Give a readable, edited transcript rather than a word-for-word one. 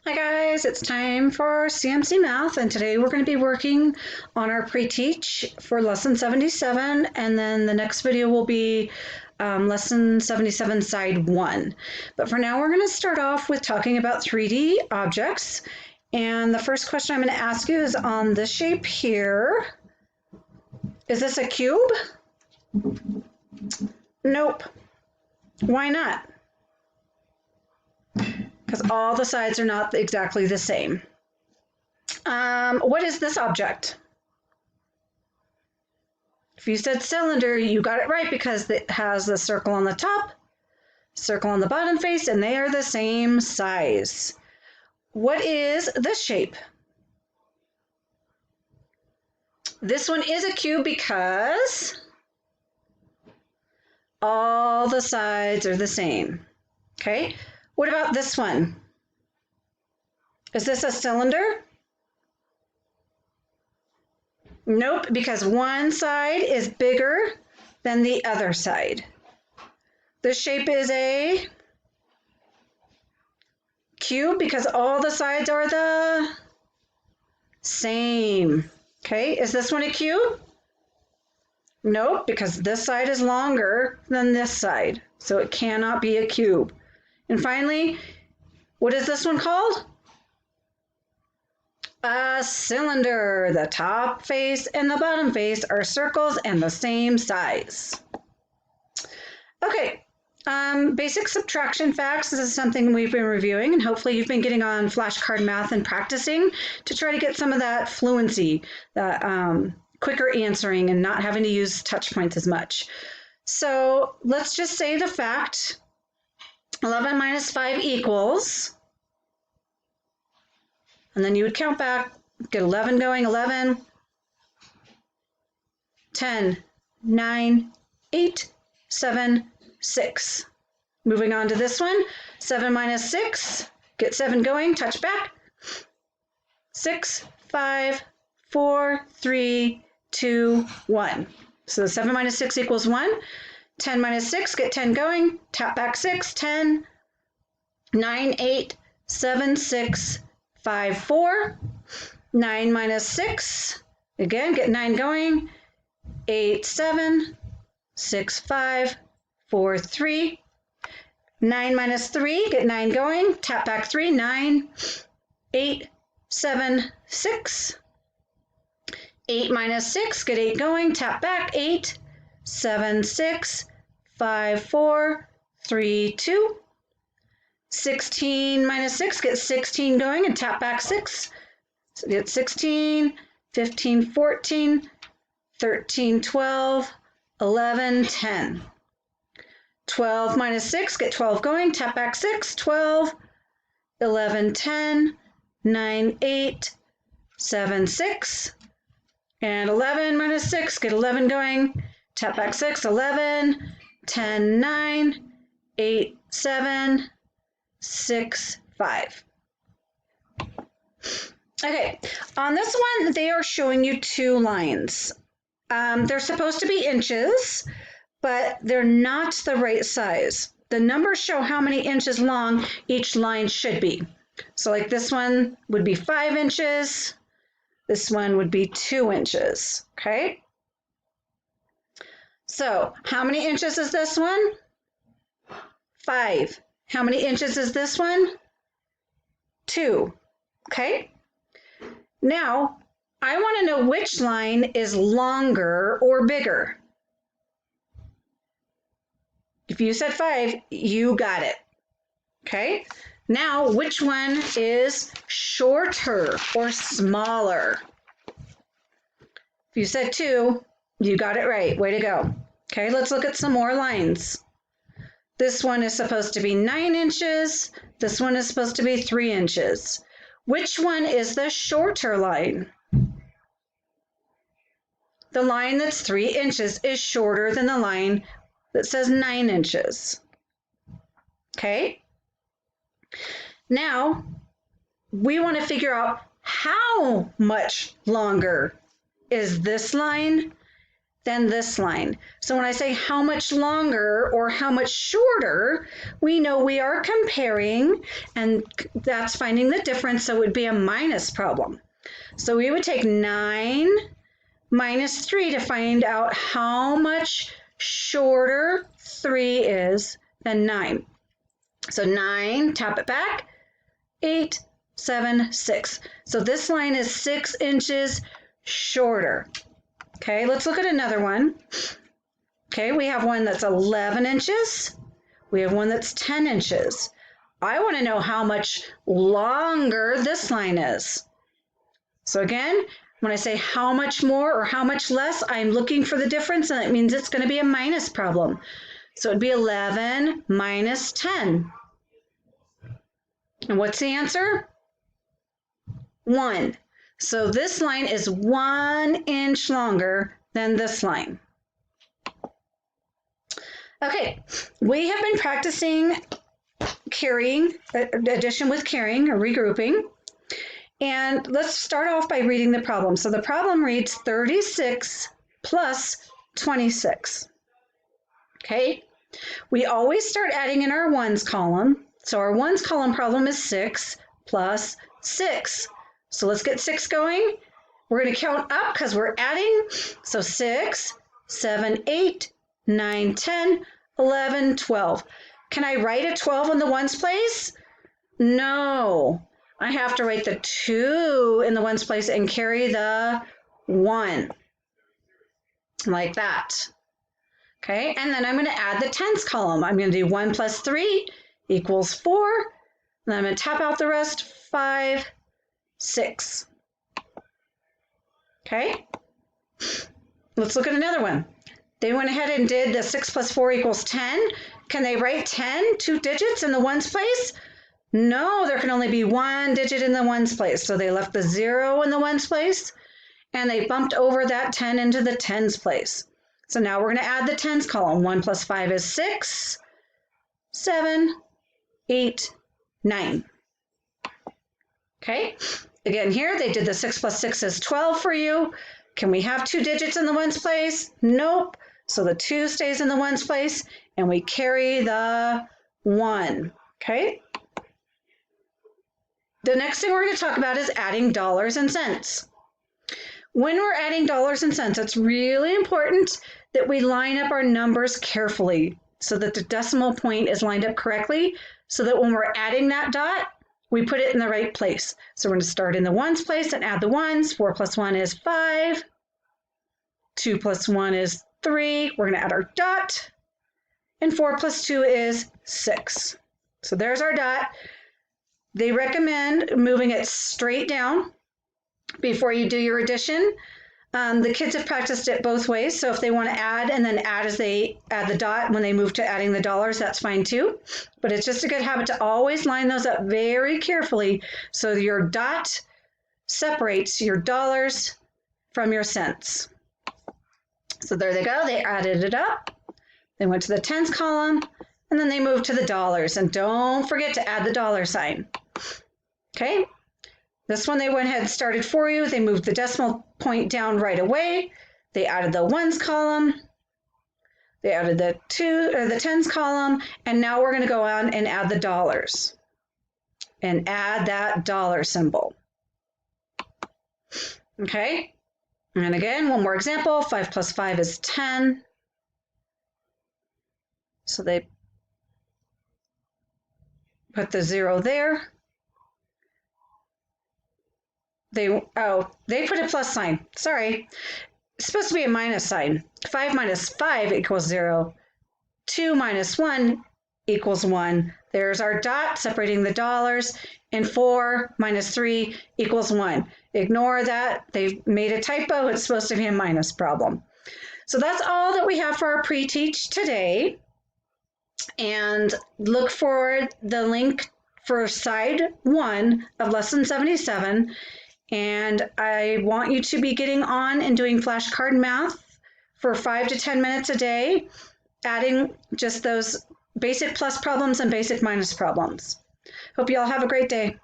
Hi guys, it's time for CMC Math, and today we're going to be working on our pre-teach for lesson 77, and then the next video will be lesson 77 side 1. But for now, we're going to start off with talking about 3D objects, and the first question I'm going to ask you is on this shape here. Is this a cube? Nope. Why not? Because all the sides are not exactly the same. What is this object? If you said cylinder, you got it right because it has the circle on the top, circle on the bottom face, and they are the same size. What is this shape? This one is a cube because all the sides are the same. Okay. What about this one? Is this a cylinder? Nope, because one side is bigger than the other side. This shape is a cube because all the sides are the same. Okay, is this one a cube? Nope, because this side is longer than this side, so it cannot be a cube. And finally, what is this one called? A cylinder. The top face and the bottom face are circles and the same size. Okay, basic subtraction facts. This is something we've been reviewing, and hopefully you've been getting on flashcard math and practicing to try to get some of that fluency, that quicker answering and not having to use touch points as much. So let's just say the fact 11 minus 5 equals, and then you would count back, get 11 going, 11, 10, 9, 8, 7, 6. Moving on to this one, 7 minus 6, get 7 going, touch back, 6, 5, 4, 3, 2, 1. So 7 minus 6 equals 1. 10 minus 6, get 10 going, tap back 6, 10, 9, 8, 7, 6, 5, 4. 9 minus 6, again, get 9 going, 8, 7, 6, 5, 4, 3. 9 minus 3, get 9 going, tap back 3, 9, 8, 7, 6. 8 minus 6, get 8 going, tap back 8, 7, 6, 5, 4, 3, 2. 16 minus 6, get 16 going and tap back 6. So get 16, 15, 14, 13, 12, 11, 10. 12 minus 6, get 12 going, tap back 6, 12, 11, 10, 9, 8, 7, 6. And 11 minus 6, get 11 going, tap back 6, 11, 10, 9, 8, 7, 6, 5. Okay, on this one, they are showing you two lines. They're supposed to be inches, but they're not the right size. The numbers show how many inches long each line should be. So like this one would be 5 inches. This one would be 2 inches, okay? So how many inches is this one? 5. How many inches is this one? 2, okay? Now, I want to know which line is longer or bigger. If you said 5, you got it, okay? Now, which one is shorter or smaller? If you said 2, you got it right. Way to go. Okay, let's look at some more lines. This one is supposed to be 9 inches. This one is supposed to be 3 inches. Which one is the shorter line? The line that's 3 inches is shorter than the line that says 9 inches. Okay? Now, we want to figure out how much longer is this line than this line. So when I say how much longer or how much shorter, we know we are comparing, and that's finding the difference, so it would be a minus problem. So we would take 9 minus 3 to find out how much shorter 3 is than 9. So 9, tap it back, 8, 7, 6. So this line is 6 inches shorter. Okay, let's look at another one. Okay, we have one that's 11 inches. We have one that's 10 inches. I want to know how much longer this line is. So again, when I say how much more or how much less, I'm looking for the difference, and that means it's going to be a minus problem. So it'd be 11 minus 10. And what's the answer? 1. So this line is 1 inch longer than this line. Okay, we have been practicing carrying, addition with carrying or regrouping. And let's start off by reading the problem. So the problem reads 36 plus 26. Okay, we always start adding in our ones column. So our ones column problem is 6 plus 6. So let's get 6 going. We're going to count up because we're adding. So 6, 7, 8, 9, 10, 11, 12. Can I write a 12 in the ones place? No. I have to write the 2 in the ones place and carry the 1. Like that. Okay, and then I'm going to add the tens column. I'm going to do 1 plus 3 equals 4. Then I'm going to tap out the rest, 5, 6. Okay, let's look at another one. They went ahead and did the 6 plus 4 equals 10. Can they write 10, 2 digits in the ones place? No, there can only be 1 digit in the ones place. So they left the 0 in the ones place, and they bumped over that 10 into the tens place. So now we're going to add the tens column. 1 plus 5 is 6, 7, 8, 9. Okay, again here they did the 6 plus 6 is 12 for you. Can we have 2 digits in the ones place? Nope. So the 2 stays in the ones place, and we carry the 1. Okay. The next thing we're going to talk about is adding dollars and cents. When we're adding dollars and cents, it's really important that we line up our numbers carefully so that the decimal point is lined up correctly, so that when we're adding that dot, we put it in the right place. So we're going to start in the ones place and add the ones. 4 plus 1 is 5. 2 plus 1 is 3. We're going to add our dot. And 4 plus 2 is 6. So there's our dot. They recommend moving it straight down before you do your addition. The kids have practiced it both ways. So if they want to add and then add as they add the dot when they move to adding the dollars, that's fine too. But it's just a good habit to always line those up very carefully so your dot separates your dollars from your cents. So there they go. They added it up. They went to the tens column, and then they moved to the dollars. And don't forget to add the dollar sign. Okay. This one they went ahead and started for you. They moved the decimal point down right away. They added the ones column. They added the tens column. And now we're going to go on and add the dollars. And add that dollar symbol. Okay. And again, one more example. 5 plus 5 is 10. So they put the 0 there. They put a plus sign. Sorry. It's supposed to be a minus sign. 5 minus 5 equals 0. 2 minus 1 equals 1. There's our dot separating the dollars. And 4 minus 3 equals 1. Ignore that. They've made a typo. It's supposed to be a minus problem. So that's all that we have for our pre-teach today. And look for the link for side 1 of lesson 77. And I want you to be getting on and doing flashcard math for 5 to 10 minutes a day, adding just those basic plus problems and basic minus problems. Hope you all have a great day.